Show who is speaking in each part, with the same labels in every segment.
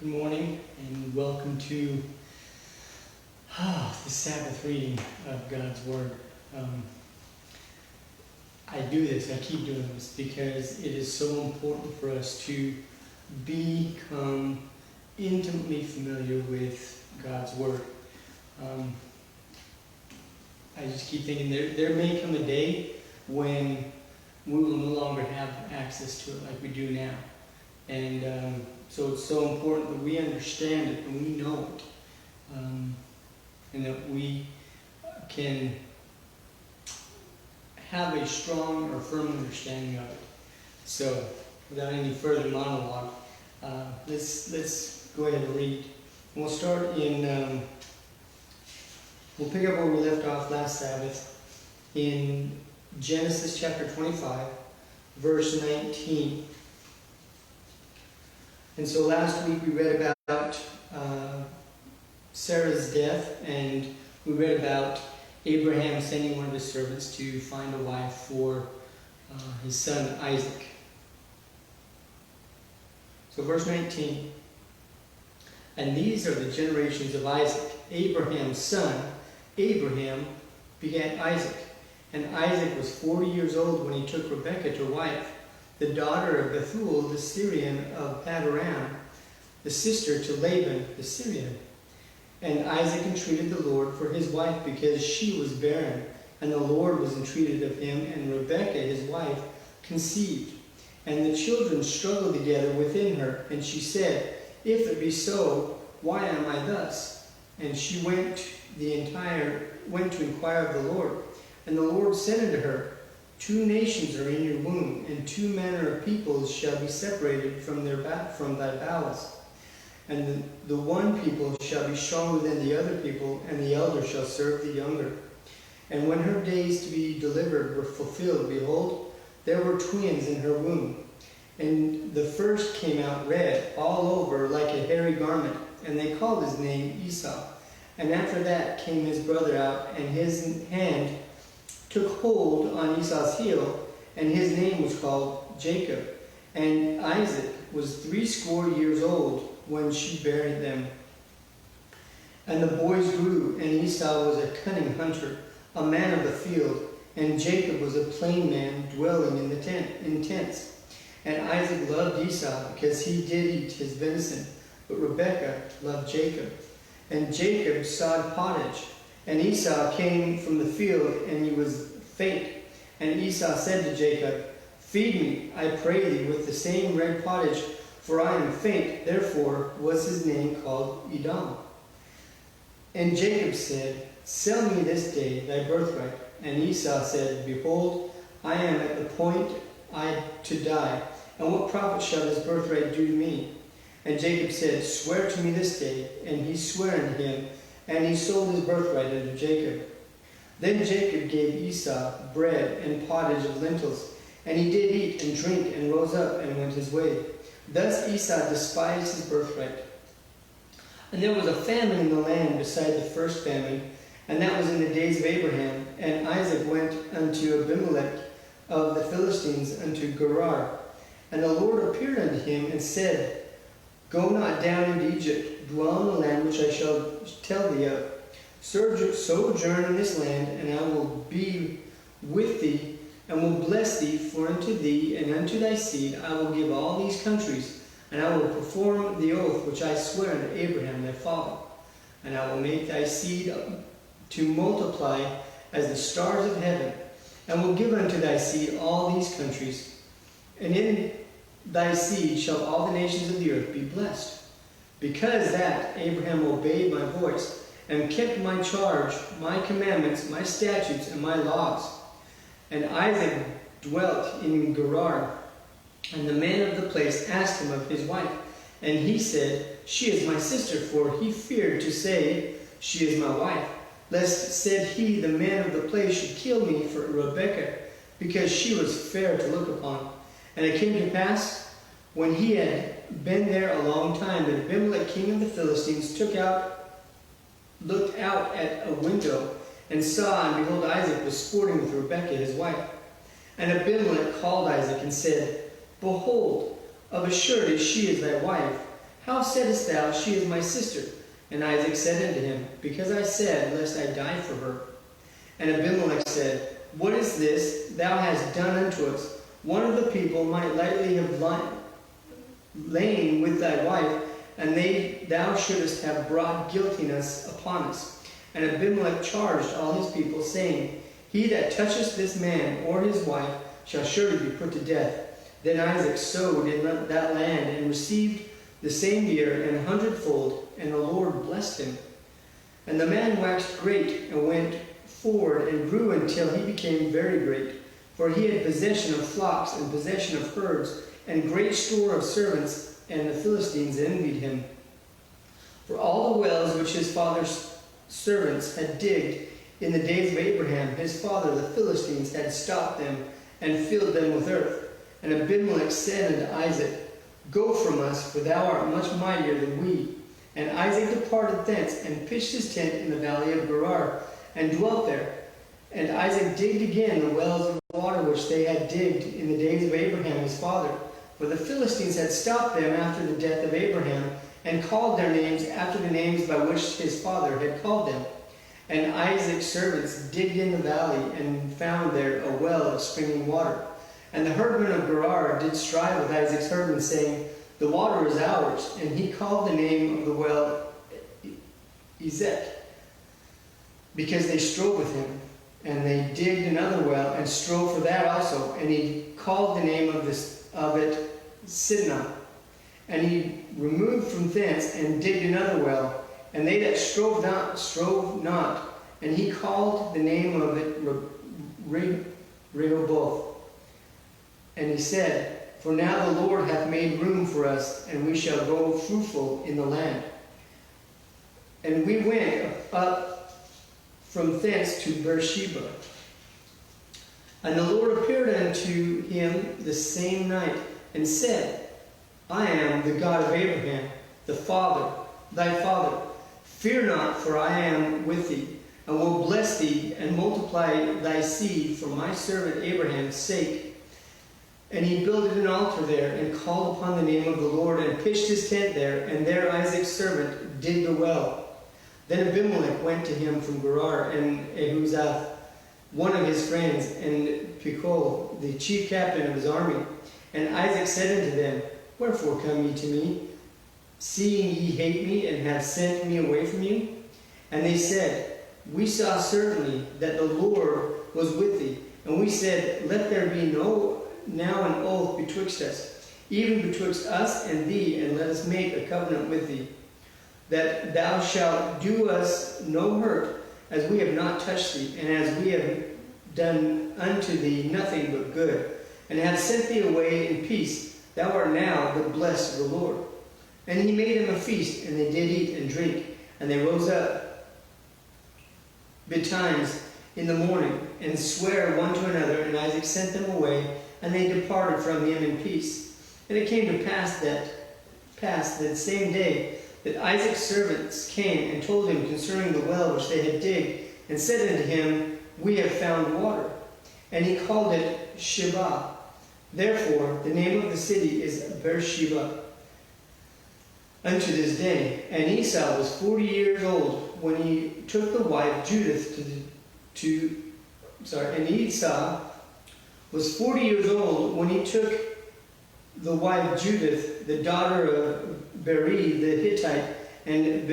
Speaker 1: Good morning and welcome to the Sabbath reading of God's Word. I keep doing this because it is so important for us to become intimately familiar with God's Word. I just keep thinking there may come a day when we will no longer have access to it like we do now. And so it's so important that we understand it and we know it, and that we can have a strong or firm understanding of it. So, without any further monologue, let's go ahead and read. We'll start in. We'll pick up where we left off last Sabbath in Genesis chapter 25, verse 19. And so last week we read about Sarah's death, and we read about Abraham sending one of his servants to find a wife for his son Isaac. So verse 19, and these are the generations of Isaac, Abraham's son. Abraham begat Isaac, and Isaac was 40 years old when he took Rebekah to wife, the daughter of Bethuel the Syrian of Padan, the sister to Laban the Syrian. And Isaac entreated the Lord for his wife because she was barren, and the Lord was entreated of him, and Rebekah his wife conceived. And the children struggled together within her, and she said, If it be so, why am I thus? And she went to inquire of the Lord. And the Lord said unto her, 2 nations are in your womb, and 2 manner of peoples shall be separated from thy bowels. And the one people shall be stronger than the other people, and the elder shall serve the younger. And when her days to be delivered were fulfilled, behold, there were twins in her womb. And the first came out red, all over like a hairy garment, and they called his name Esau. And after that came his brother out, and his hand took hold on Esau's heel, and his name was called Jacob. And Isaac was 80 years old when she buried them. And the boys grew, and Esau was a cunning hunter, a man of the field, and Jacob was a plain man dwelling in tents. And Isaac loved Esau because he did eat his venison, but Rebekah loved Jacob. And Jacob sawed pottage. And Esau came from the field, and he was faint. And Esau said to Jacob, Feed me, I pray thee, with the same red pottage, for I am faint. Therefore was his name called Edom. And Jacob said, Sell me this day thy birthright. And Esau said, Behold, I am at the point to die, and what profit shall this birthright do to me? And Jacob said, Swear to me this day. And he sware unto him, and he sold his birthright unto Jacob. Then Jacob gave Esau bread and pottage of lentils, and he did eat and drink, and rose up and went his way. Thus Esau despised his birthright. And there was a famine in the land beside the first famine, and that was in the days of Abraham. And Isaac went unto Abimelech of the Philistines unto Gerar. And the Lord appeared unto him and said, Go not down into Egypt, dwell in the land which I shall tell thee of. Sojourn in this land, and I will be with thee, and will bless thee, for unto thee and unto thy seed I will give all these countries, and I will perform the oath which I swear unto Abraham thy father. And I will make thy seed to multiply as the stars of heaven, and will give unto thy seed all these countries. And in thy seed shall all the nations of the earth be blessed. Because that Abraham obeyed my voice, and kept my charge, my commandments, my statutes, and my laws. And Isaac dwelt in Gerar, and the man of the place asked him of his wife. And he said, She is my sister, for he feared to say, She is my wife, lest, said he, the man of the place should kill me for Rebekah, because she was fair to look upon. And it came to pass, when he had been there a long time, that Abimelech king of the Philistines looked out at a window, and saw, and behold, Isaac was sporting with Rebekah his wife. And Abimelech called Isaac and said, Behold, of a surety she is thy wife. How saidst thou, She is my sister? And Isaac said unto him, Because I said, Lest I die for her. And Abimelech said, What is this thou hast done unto us? One of the people might lightly have lain with thy wife, and thou shouldest have brought guiltiness upon us. And Abimelech charged all his people, saying, He that toucheth this man or his wife shall surely be put to death. Then Isaac sowed in that land, and received the same year an 100-fold, and the Lord blessed him. And the man waxed great, and went forward, and grew until he became very great. For he had possession of flocks, and possession of herds, and great store of servants, and the Philistines envied him. For all the wells which his father's servants had digged in the days of Abraham, his father, the Philistines, had stopped them, and filled them with earth. And Abimelech said unto Isaac, Go from us, for thou art much mightier than we. And Isaac departed thence, and pitched his tent in the valley of Gerar, and dwelt there. And Isaac digged again the wells of water which they had digged in the days of Abraham his father. For the Philistines had stopped them after the death of Abraham, and called their names after the names by which his father had called them. And Isaac's servants digged in the valley, and found there a well of springing water. And the herdmen of Gerar did strive with Isaac's herdmen, saying, The water is ours. And he called the name of the well Ezek, because they strove with him. And they digged another well, and strove for that also. And he called the name of it Sidnah. And he removed from thence, and digged another well. And they that strove not. And he called the name of it Rehoboth. And he said, For now the Lord hath made room for us, and we shall go fruitful in the land. And we went up from thence to Beersheba. And the Lord appeared unto him the same night, and said, I am the God of Abraham, thy father. Fear not, for I am with thee, and will bless thee, and multiply thy seed for my servant Abraham's sake. And he builded an altar there, and called upon the name of the Lord, and pitched his tent there, and there Isaac's servant digged a well. Then Abimelech went to him from Gerar, and Ahuzath, one of his friends, and Pichol, the chief captain of his army. And Isaac said unto them, Wherefore come ye to me, seeing ye hate me, and have sent me away from you? And they said, We saw certainly that the Lord was with thee. And we said, Let there be now an oath betwixt us, even betwixt us and thee, and let us make a covenant with thee, that thou shalt do us no hurt, as we have not touched thee, and as we have done unto thee nothing but good, and have sent thee away in peace. Thou art now the blessed of the Lord. And he made them a feast, and they did eat and drink, and they rose up betimes in the morning, and sware one to another, and Isaac sent them away, and they departed from him in peace. And it came to pass that same day that Isaac's servants came and told him concerning the well which they had digged, and said unto him, We have found water. And he called it Sheba. Therefore the name of the city is Beersheba unto this day. And Esau was 40 years old when he took the wife Judith and Esau was 40 years old when he took the wife Judith, the daughter of Beri the Hittite, and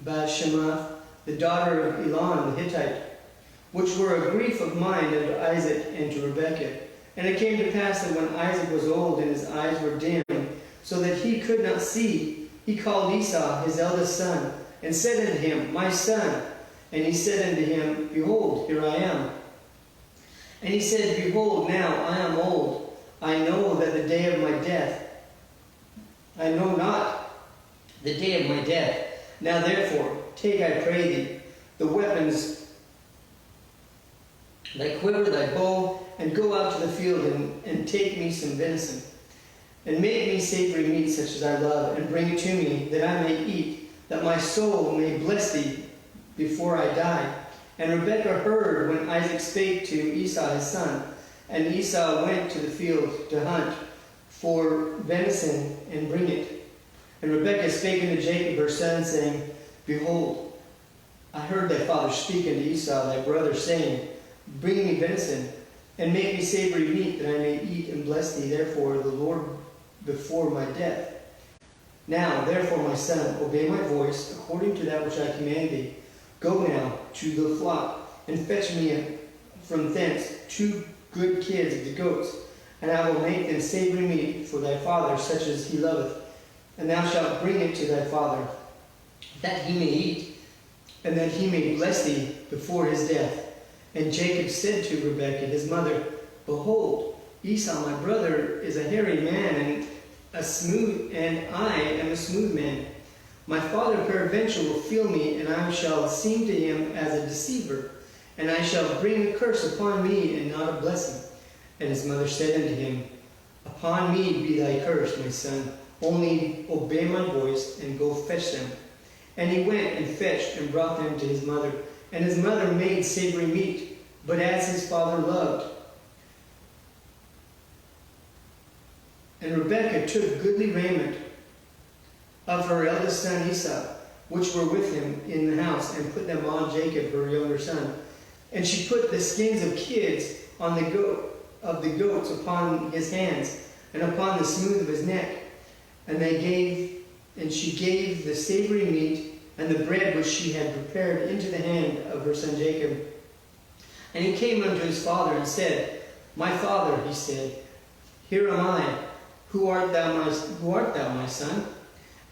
Speaker 1: Bashemath, the daughter of Elon the Hittite, which were a grief of mind unto Isaac and to Rebekah. And it came to pass that when Isaac was old and his eyes were dim, so that he could not see, he called Esau his eldest son, and said unto him, My son. And he said unto him, Behold, here I am. And he said, Behold, now I am old. I know not the day of my death. Now therefore, take, I pray thee, the weapons, thy quiver, thy bow, and go out to the field, and take me some venison, and make me savory meat such as I love, and bring it to me, that I may eat, that my soul may bless thee before I die. And Rebekah heard when Isaac spake to Esau his son. And Esau went to the field to hunt for venison and bring it. And Rebekah spake unto Jacob her son, saying, Behold, I heard thy father speak unto Esau thy brother, saying, Bring me venison, and make me savory meat, that I may eat and bless thee, therefore the Lord before my death. Now, therefore, my son, obey my voice, according to that which I command thee. Go now to the flock, and fetch me from thence 2 good kids of the goats, and I will make them savory meat for thy father, such as he loveth. And thou shalt bring it to thy father, that he may eat, and that he may bless thee before his death. And Jacob said to Rebekah his mother, Behold, Esau my brother is a hairy man, and I am a smooth man. My father peradventure will feel me, and I shall seem to him as a deceiver, and I shall bring a curse upon me, and not a blessing. And his mother said unto him, Upon me be thy curse, my son, only obey my voice, and go fetch them. And he went and fetched, and brought them to his mother. And his mother made savory meat, but as his father loved. And Rebekah took goodly raiment of her eldest son Esau, which were with him in the house, and put them on Jacob, her younger son. And she put the skins of kids on the goats upon his hands, and upon the smooth of his neck. And she gave the savory meat and the bread which she had prepared into the hand of her son Jacob. And he came unto his father and said, My father, he said, Here am I. Who art thou, my son?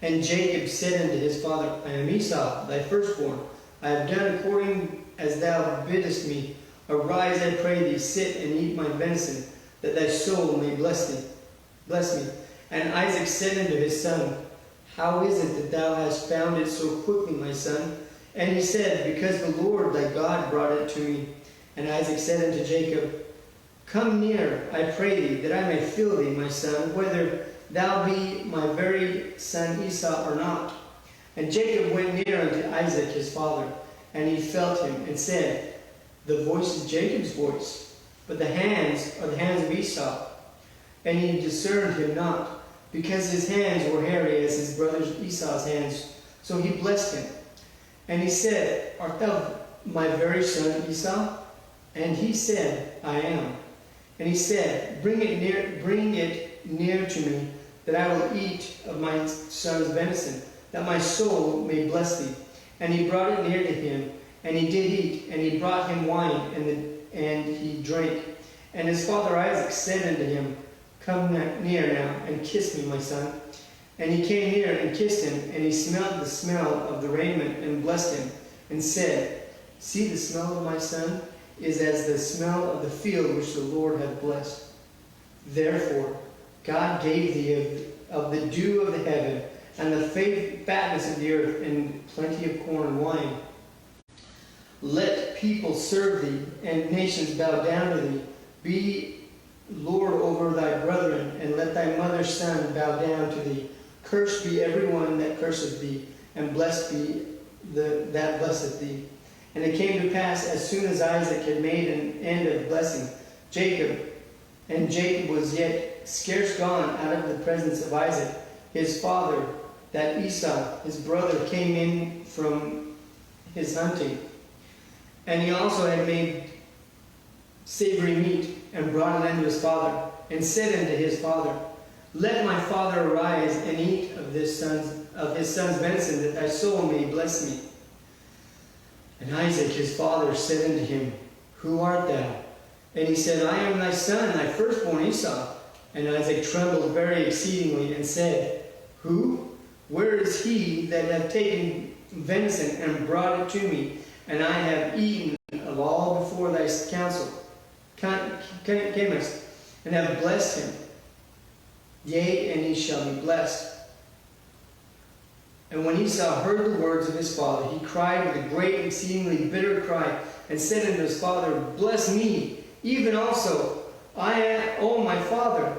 Speaker 1: And Jacob said unto his father, I am Esau, thy firstborn. I have done according as thou biddest me. Arise, I pray thee, sit and eat my venison, that thy soul may bless me. And Isaac said unto his son, How is it that thou hast found it so quickly, my son? And he said, Because the Lord thy God brought it to me. And Isaac said unto Jacob, Come near, I pray thee, that I may feel thee, my son, whether thou be my very son Esau or not. And Jacob went near unto Isaac his father, and he felt him, and said, The voice is Jacob's voice, but the hands are the hands of Esau. And he discerned him not, because his hands were hairy as his brother Esau's hands. So he blessed him. And he said, Art thou my very son Esau? And he said, I am. And he said, Bring it near to me, that I will eat of my son's venison, that my soul may bless thee. And he brought it near to him, and he did eat, and he brought him wine, and he drank. And his father Isaac said unto him, Come near now, and kiss me, my son. And he came near and kissed him, and he smelled the smell of the raiment, and blessed him, and said, See, the smell of my son is as the smell of the field which the Lord hath blessed. Therefore God gave thee of the dew of the heaven, and the fatness of the earth, and plenty of corn and wine. Let people serve thee, and nations bow down to thee. Be Lord over thy brethren, and let thy mother's son bow down to thee. Cursed be every one that curseth thee, and blessed be that blesseth thee. And it came to pass, as soon as Isaac had made an end of blessing Jacob was yet scarce gone out of the presence of Isaac his father, that Esau his brother came in from his hunting. And he also had made savory meat, and brought it unto his father, and said unto his father, Let my father arise and eat of his son's venison, that thy soul may bless me. And Isaac his father said unto him, Who art thou? And he said, I am thy son, thy firstborn Esau. And Isaac trembled very exceedingly, and said, Who? Where is he that hath taken venison, and brought it to me? And I have eaten of all before thy counsel, camest, and have blessed him. Yea, and he shall be blessed. And when Esau heard the words of his father, he cried with a great exceedingly bitter cry, and said unto his father, Bless me, even also, O my father.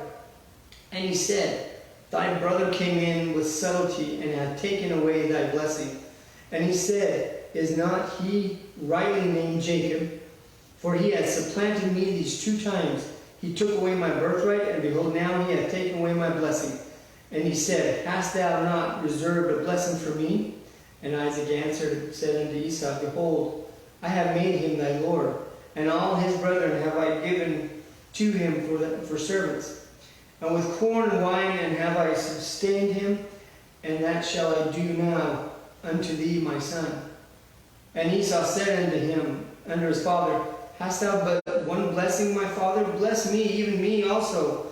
Speaker 1: And he said, Thy brother came in with subtlety, and hath taken away thy blessing. And he said, Is not he rightly named Jacob? For he hath supplanted me these 2 times. He took away my birthright, and behold, now he hath taken away my blessing. And he said, Hast thou not reserved a blessing for me? And Isaac answered and said unto Esau, Behold, I have made him thy Lord, and all his brethren have I given to him for servants. And with corn and wine and have I sustained him, and that shall I do now unto thee, my son. And Esau said unto him, unto his father, Hast thou but one blessing, my father? Bless me, even me also,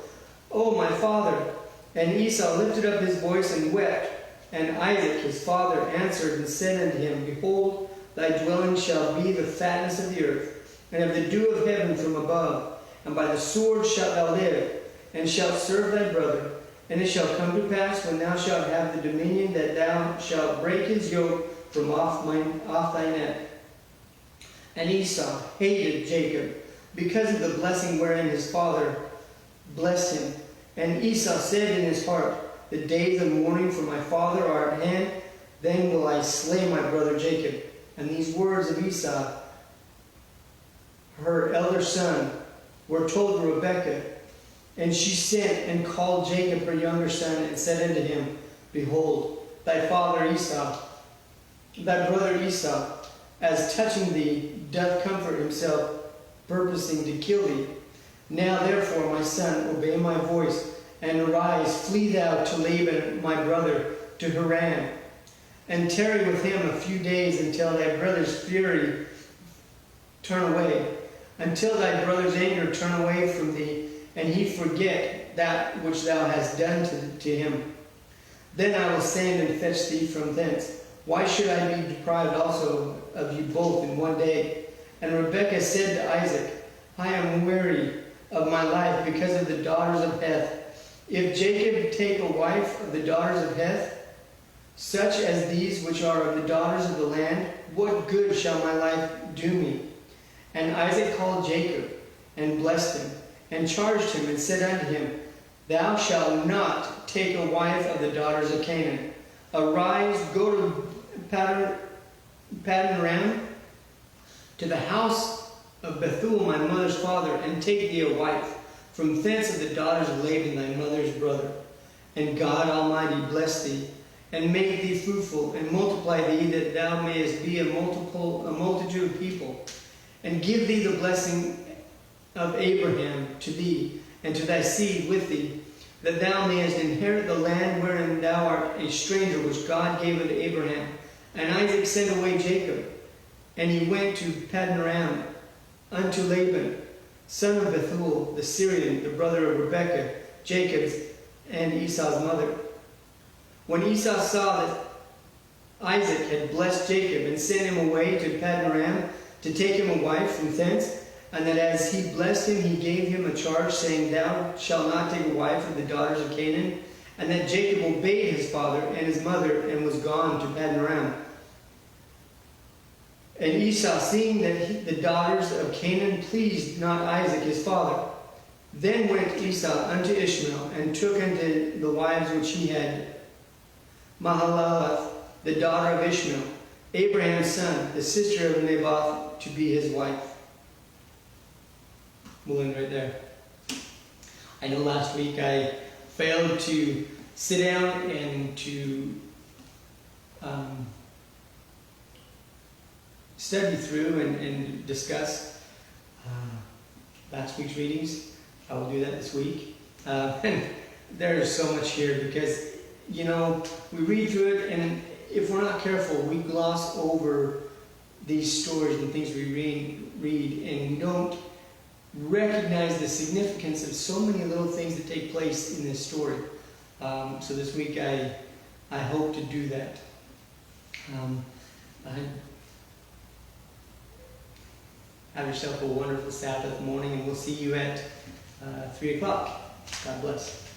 Speaker 1: O my father. And Esau lifted up his voice and wept. And Isaac his father answered and said unto him, Behold, thy dwelling shall be the fatness of the earth, and of the dew of heaven from above. And by the sword shalt thou live, and shalt serve thy brother. And it shall come to pass, when thou shalt have the dominion, that thou shalt break his yoke from off thy neck. And Esau hated Jacob, because of the blessing wherein his father blessed him. And Esau said in his heart, The days of mourning for my father are at hand, then will I slay my brother Jacob. And these words of Esau, her elder son, were told to Rebekah. And she sent and called Jacob her younger son, and said unto him, Behold, thy father Esau, thy brother Esau, as touching thee, doth comfort himself, purposing to kill thee. Now therefore, my son, obey my voice, and arise, flee thou to Laban my brother, to Haran, and tarry with him a few days, until thy brother's fury turn away, until thy brother's anger turn away from thee, and he forget that which thou hast done to him. Then I will send and fetch thee from thence. Why should I be deprived also of you both in one day? And Rebekah said to Isaac, I am weary of my life because of the daughters of Heth. If Jacob take a wife of the daughters of Heth, such as these which are of the daughters of the land, what good shall my life do me? And Isaac called Jacob, and blessed him, and charged him, and said unto him, Thou shalt not take a wife of the daughters of Canaan. Arise, go to Paddan-aram, to the house of Bethuel my mother's father, and take thee a wife from thence of the daughters of Laban thy mother's brother. And God Almighty bless thee, and make thee fruitful, and multiply thee, that thou mayest be a multitude of people, and give thee the blessing of Abraham to thee, and to thy seed with thee, that thou mayest inherit the land wherein thou art a stranger, which God gave unto Abraham. And Isaac sent away Jacob, and he went to Paddan-aram unto Laban, son of Bethuel, the Syrian, the brother of Rebekah, Jacob's and Esau's mother. When Esau saw that Isaac had blessed Jacob, and sent him away to Paddan-aram to take him a wife from thence, and that as he blessed him, he gave him a charge, saying, Thou shalt not take a wife of the daughters of Canaan. And that Jacob obeyed his father and his mother, and was gone to Paddan-aram. And Esau, seeing that the daughters of Canaan pleased not Isaac his father, then went Esau unto Ishmael, and took unto the wives which he had Mahalath, the daughter of Ishmael, Abraham's son, the sister of Naboth, to be his wife. We'll end right there. I know last week I failed to sit down and to study through and discuss last week's readings. I will do that this week. And there's so much here because, you know, we read through it, and if we're not careful, we gloss over these stories and things we read and don't recognize the significance of so many little things that take place in this story. So this week I hope to do that. Have yourself a wonderful Sabbath morning, and we'll see you at 3 o'clock. God bless.